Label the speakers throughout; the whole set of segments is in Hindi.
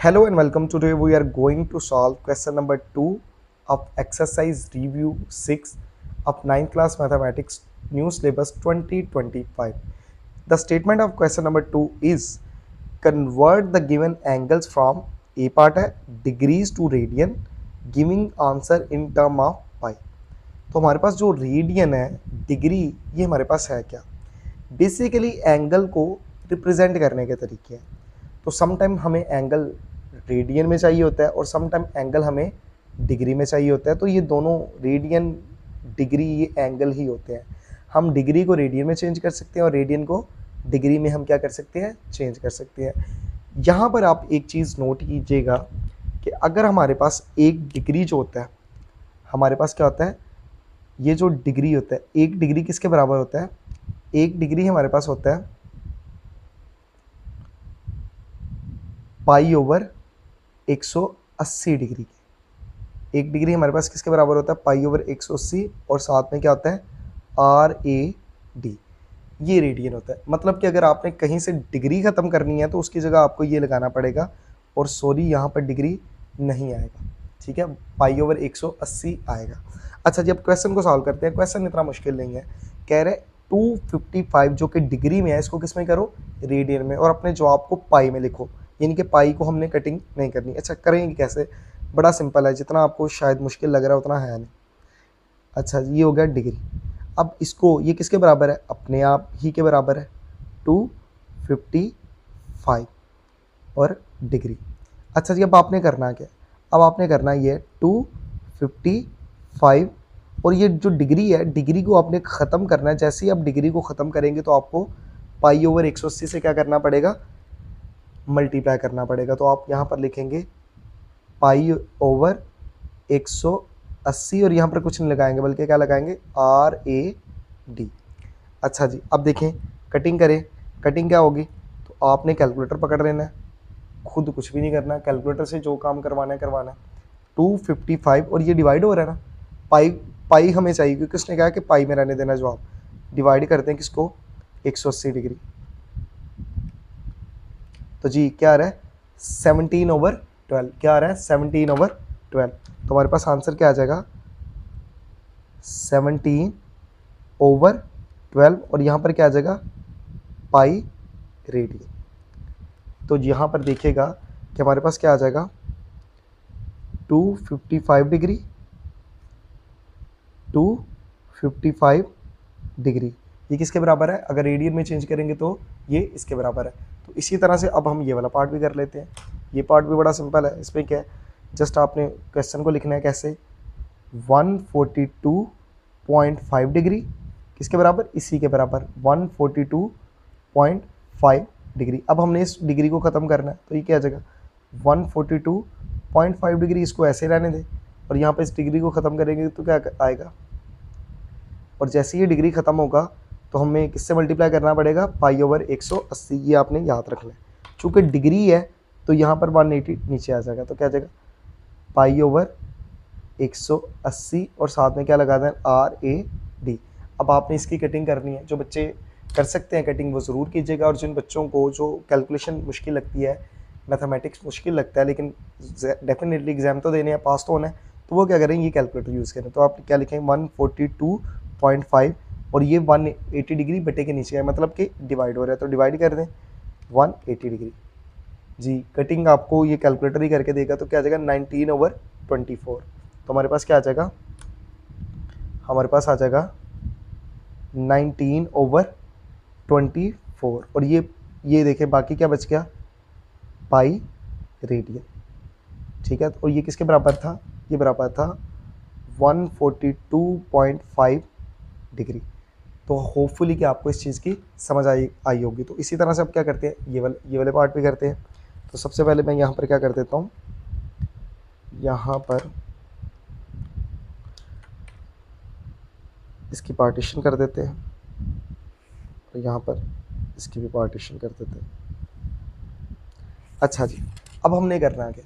Speaker 1: Hello and welcome. Today we are going to solve question number 2 of exercise review 6 of 9th class mathematics new syllabus 2025. The statement of question number 2 is convert the given angles from a part है degrees to radian giving answer in term of pi. तो हमारे पास जो रेडियन है डिग्री ये हमारे पास है क्या, बेसिकली एंगल को रिप्रेजेंट करने के तरीके हैं। तो सम टाइम हमें एंगल रेडियन में चाहिए होता है और सम टाइम एंगल हमें डिग्री में चाहिए होता है। तो ये दोनों रेडियन डिग्री ये एंगल ही होते हैं। हम डिग्री को रेडियन में चेंज कर सकते हैं और रेडियन को डिग्री में हम क्या कर सकते हैं, चेंज कर सकते हैं। यहाँ पर आप एक चीज़ नोट कीजिएगा कि अगर हमारे पास एक डिग्री जो होता है, हमारे पास क्या होता है, ये जो डिग्री होता है, एक डिग्री किसके बराबर होता है, एक डिग्री हमारे पास होता है पाई ओवर 180 डिग्री की। एक डिग्री हमारे पास किसके बराबर होता है, पाई ओवर 180, और साथ में क्या होता है RAD, ये रेडियन होता है। मतलब कि अगर आपने कहीं से डिग्री ख़त्म करनी है तो उसकी जगह आपको ये लगाना पड़ेगा, और सॉरी यहाँ पर डिग्री नहीं आएगा, ठीक है, पाई ओवर 180 आएगा। अच्छा जी, अब क्वेश्चन को सॉल्व करते हैं। क्वेश्चन इतना मुश्किल नहीं है, कह रहे 255 जो कि डिग्री में है इसको किस में करो, रेडियन में, और अपने जवाब को पाई में लिखो, यानी कि पाई को हमने कटिंग नहीं करनी। अच्छा करेंगे कैसे, बड़ा सिंपल है, जितना आपको शायद मुश्किल लग रहा है उतना है नहीं। अच्छा ये हो गया डिग्री। अब इसको ये किसके बराबर है, अपने आप ही के बराबर है 255 और डिग्री। अच्छा जी, अब आपने करना क्या, अब आपने करना ये 255 और ये जो डिग्री है, डिग्री को आपने ख़त्म करना है। जैसे ही आप डिग्री को ख़त्म करेंगे तो आपको पाई ओवर 180 से क्या करना पड़ेगा, मल्टीप्लाई करना पड़ेगा। तो आप यहाँ पर लिखेंगे पाई ओवर 180 और यहाँ पर कुछ नहीं लगाएंगे बल्कि क्या लगाएंगे RAD। अच्छा जी, अब देखें कटिंग करें, कटिंग क्या होगी, तो आपने कैलकुलेटर पकड़ लेना है, खुद कुछ भी नहीं करना, कैलकुलेटर से जो काम करवाना है करवाना है। 255 और ये डिवाइड हो रहा है ना, पाई पाई हमें चाहिए क्योंकि उसने कहा कि पाई में रहने देना जवाब। डिवाइड करते हैं किसको, 180 डिग्री। तो जी क्या आ रहा है 17/12, क्या आ रहा है 17/12। तो हमारे पास आंसर क्या आ जाएगा 17/12 और यहाँ पर क्या आ जाएगा पाई रेडियन। तो यहाँ पर देखिएगा कि हमारे पास क्या आ जाएगा 255 डिग्री, 255 डिग्री, ये किसके बराबर है, अगर रेडियन में चेंज करेंगे तो ये इसके बराबर है। तो इसी तरह से अब हम ये वाला पार्ट भी कर लेते हैं। ये पार्ट भी बड़ा सिंपल है, इसमें क्या है, जस्ट आपने क्वेश्चन को लिखना है कैसे, 142.5 डिग्री किसके बराबर, इसी के बराबर 142.5 डिग्री। अब हमने इस डिग्री को ख़त्म करना है तो ये क्या आ जाएगा 142.5 डिग्री, इसको ऐसे रहने दें और यहाँ पर इस डिग्री को ख़त्म करेंगे तो क्या आएगा, और जैसे ये डिग्री ख़त्म होगा तो हमें किससे मल्टीप्लाई करना पड़ेगा, पाई ओवर 180, ये आपने याद रखना है। चूँकि डिग्री है तो यहाँ पर 180 नीचे आ जाएगा, तो क्या आ जाएगा पाई ओवर 180 और साथ में क्या लगा दें RAD। अब आपने इसकी कटिंग करनी है, जो बच्चे कर सकते हैं कटिंग वो ज़रूर कीजिएगा, और जिन बच्चों को जो कैलकुलेशन मुश्किल लगती है, मैथमेटिक्स मुश्किल लगता है लेकिन डेफिनेटली एग्जाम तो देने हैं, पास तो होना है, तो वो क्या करेंगे, ये कैलकुलेटर यूज़ करें। तो आप क्या लिखेंगे 142.5 और ये 180 डिग्री बटे के नीचे है, मतलब कि डिवाइड हो रहा है, तो डिवाइड कर दें 180 डिग्री। जी कटिंग आपको ये कैलकुलेटर ही करके देगा, तो क्या आ जाएगा 19/24। तो हमारे पास क्या आ जाएगा, हमारे पास आ जाएगा 19/24 और ये देखें बाकी क्या बच गया, पाई रेडियन, ठीक है। और ये किसके बराबर था, ये बराबर था 142.5 डिग्री। तो होपफुली कि आपको इस चीज़ की समझ आई होगी। तो इसी तरह से अब क्या करते हैं, ये वाले पार्ट भी करते हैं। तो सबसे पहले मैं यहाँ पर क्या कर देता हूँ, यहाँ पर इसकी पार्टीशन कर देते हैं और यहाँ पर इसकी भी पार्टीशन कर देते हैं। अच्छा जी, अब हमने करना क्या,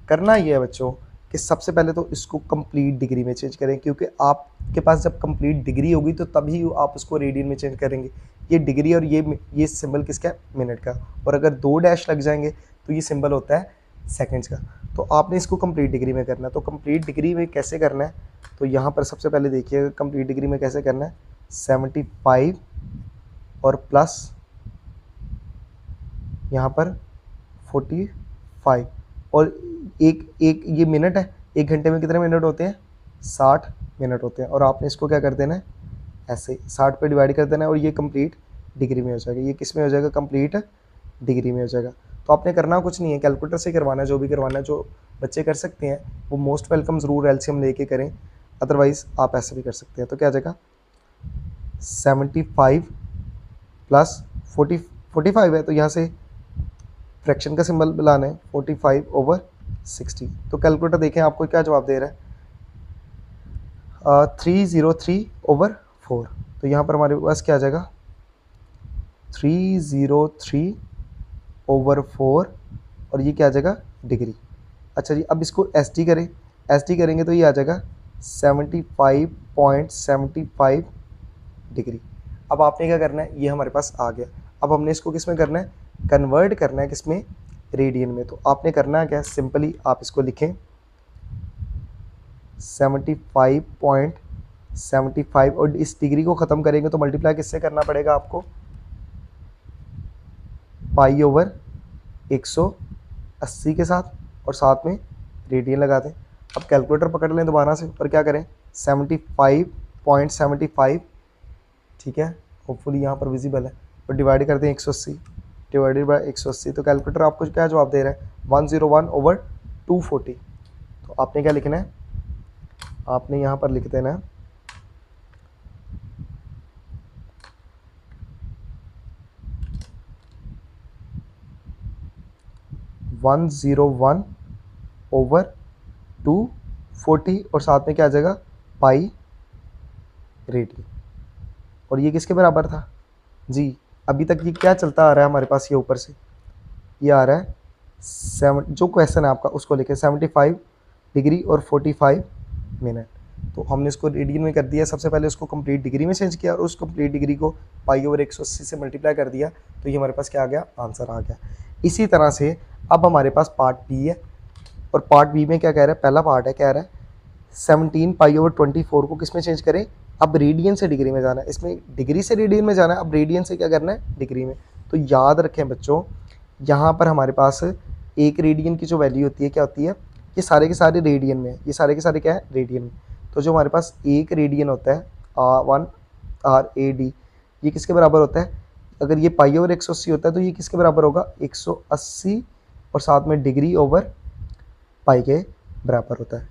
Speaker 1: करना ये है बच्चों कि सबसे पहले तो इसको कंप्लीट डिग्री में चेंज करें, क्योंकि आपके पास जब कंप्लीट डिग्री होगी तो तभी आप उसको रेडियन में चेंज करेंगे। ये डिग्री और ये सिंबल किसका है, मिनट का, और अगर 2 डैश लग जाएंगे तो ये सिंबल होता है सेकेंड्स का। तो आपने इसको कंप्लीट डिग्री में करना है। तो कंप्लीट डिग्री में कैसे करना है, तो यहाँ पर सबसे पहले देखिए कंप्लीट डिग्री में कैसे करना है, 75 और प्लस यहाँ पर 45 और एक एक ये मिनट है, 1 घंटे में कितने मिनट होते हैं, 60 मिनट होते हैं। और आपने इसको क्या कर देना है, ऐसे 60 पे डिवाइड कर देना है और ये कंप्लीट डिग्री में हो जाएगा। ये किस में हो जाएगा, कंप्लीट डिग्री में हो जाएगा। तो आपने करना कुछ नहीं है, कैलकुलेटर से करवाना है, जो भी करवाना है, जो बच्चे कर सकते हैं वो मोस्ट वेलकम ज़रूर एलसीएम लेके करें, अदरवाइज़ आप ऐसे भी कर सकते हैं। तो क्या आ जाएगा, 75 प्लस 45 है, तो यहाँ से फ्रैक्शन का सिंबल बुलाना है, 45/60। तो कैलकुलेटर देखें आपको क्या जवाब दे रहा है, 303/4। तो यहाँ पर हमारे पास क्या आ जाएगा, 303/4 और ये क्या आ जाएगा, डिग्री। अच्छा जी, अब इसको एस टी करें, एस टी करेंगे तो ये आ जाएगा 75.75 डिग्री। अब आपने क्या करना है, ये हमारे पास आ गया। अब हमने इसको किस में करना है, कन्वर्ट करना है, किस में, रेडियन में। तो आपने करना है क्या, सिंपली आप इसको लिखें 75.75 और इस डिग्री को ख़त्म करेंगे तो मल्टीप्लाई किससे करना पड़ेगा आपको, π/180 के साथ, और साथ में रेडियन लगा दें। अब कैलकुलेटर पकड़ लें दोबारा से और क्या करें, 75.75, ठीक है, होपफुली यहाँ पर विजिबल है, और डिवाइड करते हैं 180 डिवाइडेड बाय 180। तो कैलकुलेटर आपको क्या जवाब दे रहा है, 101/240। तो आपने क्या लिखना है, आपने यहाँ पर लिख देना है 101/240 और साथ में क्या आ जाएगा, पाई रेडियन। और ये किसके बराबर था जी, अभी तक ये क्या चलता आ रहा है हमारे पास, ये ऊपर से ये आ रहा है 7, जो क्वेश्चन है आपका उसको लिखे 75 डिग्री और 45 मिनट। तो हमने इसको रेडियन में कर दिया, सबसे पहले उसको कंप्लीट डिग्री में चेंज किया और उस कंप्लीट डिग्री को π/180 से मल्टीप्लाई कर दिया, तो ये हमारे पास क्या आ गया, आंसर आ गया। इसी तरह से अब हमारे पास पार्ट बी है, और पार्ट बी में क्या कह रहा है, पहला पार्ट है, कह रहा है 17 π/24 को किस में चेंज करें, अब रेडियन से डिग्री में जाना है, इसमें डिग्री से रेडियन में जाना है, अब रेडियन से क्या करना है, डिग्री में। तो याद रखें बच्चों, यहाँ पर हमारे पास एक रेडियन की जो वैल्यू होती है क्या होती है, ये सारे के सारे रेडियन में, ये सारे के सारे क्या है, रेडियन में। तो जो हमारे पास एक रेडियन होता है R1 ये किसके बराबर होता है, अगर ये π/180 होता है तो ये किसके बराबर होगा, 180 और साथ में डिग्री ओवर पाई के बराबर होता है।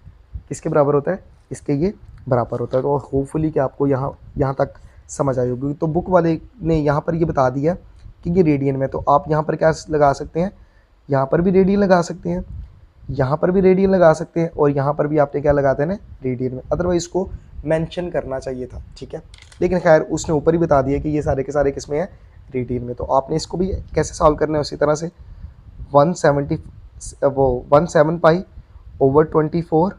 Speaker 1: किसके बराबर होता है, इसके ये बराबर होता है। तो होपफुली कि आपको यहाँ तक समझ आई होगी। तो बुक वाले ने यहाँ पर ये बता दिया कि ये रेडियन में, तो आप यहाँ पर क्या लगा सकते हैं, यहाँ पर भी रेडियन लगा सकते हैं, यहाँ पर भी रेडियन लगा सकते हैं, और यहाँ पर भी आपने क्या लगा देना है, रेडियन में। अदरवाइज इसको मेंशन करना चाहिए था, ठीक है, लेकिन खैर उसने ऊपर ही बता दिया कि ये सारे के सारे किस में है, रेडियन में। तो आपने इसको भी कैसे सॉल्व करना है, उसी तरह से 17 π/24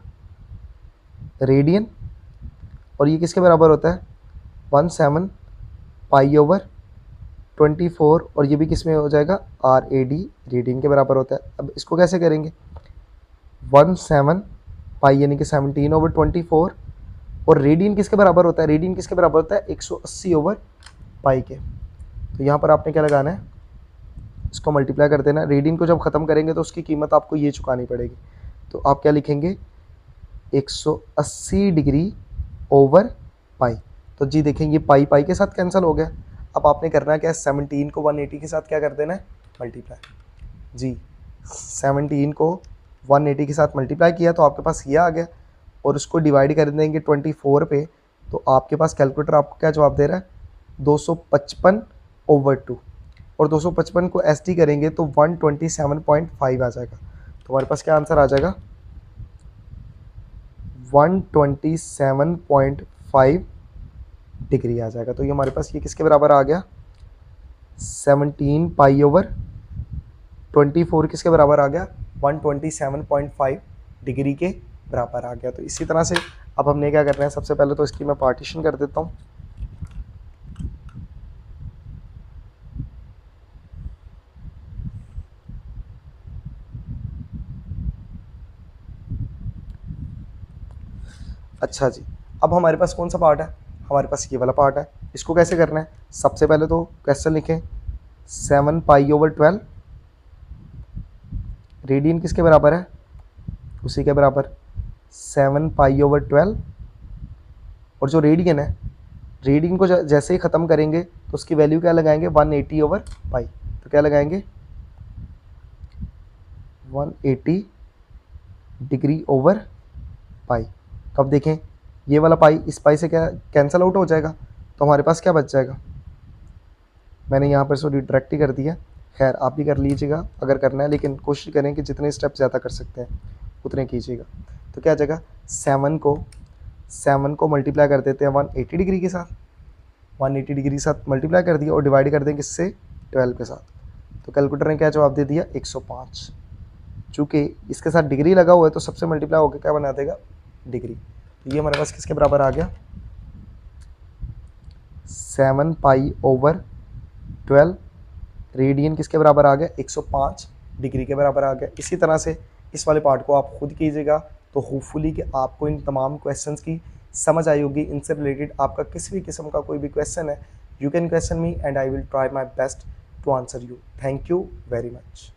Speaker 1: रेडियन, और ये किसके बराबर होता है, 17 π/24 और ये भी किस में हो जाएगा, रेडियन के बराबर होता है। अब इसको कैसे करेंगे, 17 पाई यानी कि 17/24 और रेडियन किसके बराबर होता है, रेडियन किसके बराबर होता है, 180/पाई के। तो यहाँ पर आपने क्या लगाना है, इसको मल्टीप्लाई कर देना। रेडियन को जब ख़त्म करेंगे तो उसकी कीमत आपको ये चुकानी पड़ेगी। तो आप क्या लिखेंगे, 180 डिग्री ओवर पाई। तो जी देखें ये पाई पाई के साथ कैंसिल हो गया। अब आपने करना क्या है, 17 को 180 के साथ क्या कर देना है, मल्टीप्लाई। जी 17 को 180 के साथ मल्टीप्लाई किया तो आपके पास ये आ गया, और उसको डिवाइड कर देंगे 24 पे, तो आपके पास कैलकुलेटर आपको क्या जवाब दे रहा है, 255/2। और 255 को एस टी करेंगे तो 127.5 आ जाएगा। तो हमारे पास क्या आंसर आ जाएगा, 127.5 डिग्री आ जाएगा। तो ये हमारे पास ये किसके बराबर आ गया, 17 π/24 किसके बराबर आ गया, 127.5 डिग्री के बराबर आ गया। तो इसी तरह से अब हमने क्या करना है, सबसे पहले तो इसकी मैं पार्टीशन कर देता हूँ। अच्छा जी, अब हमारे पास कौन सा पार्ट है, हमारे पास ये वाला पार्ट है। इसको कैसे करना है, सबसे पहले तो क्वेश्चन लिखें 7 पाई/12 रेडियन किसके बराबर है, उसी के बराबर 7 पाई/12। और जो रेडियन है, रेडियन को जैसे ही ख़त्म करेंगे तो उसकी वैल्यू क्या लगाएंगे, 180/पाई। तो क्या लगाएंगे 180 डिग्री ओवर पाई। तो अब देखें ये वाला पाई इस पाई से क्या कैंसिल आउट हो जाएगा, तो हमारे पास क्या बच जाएगा, मैंने यहाँ पर इसको डिट्रैक्ट ही कर दिया। खैर आप भी कर लीजिएगा अगर करना है, लेकिन कोशिश करें कि जितने स्टेप ज़्यादा कर सकते हैं उतने कीजिएगा। तो क्या आ जाएगा, 7 को मल्टीप्लाई कर देते हैं 180 डिग्री के साथ, 180 डिग्री के साथ मल्टीप्लाई कर दिया और डिवाइड कर देंगे किससे, 12 के साथ। तो कैलकुलेटर ने क्या जवाब दे दिया, 105। चूँकि इसके साथ डिग्री लगा हुआ है तो सबसे मल्टीप्लाई होकर क्या बना देगा, डिग्री। तो ये हमारे पास किसके बराबर आ गया, 7 पाई/12 रेडियन किसके बराबर आ गया, 105 डिग्री के बराबर आ गया। इसी तरह से इस वाले पार्ट को आप खुद कीजिएगा, तो होपफुली कि आपको इन तमाम क्वेश्चंस की समझ आई होगी। इनसे रिलेटेड आपका किसी भी किस्म का कोई भी क्वेश्चन है, you can question me and I will try my best to answer you. Thank you very much.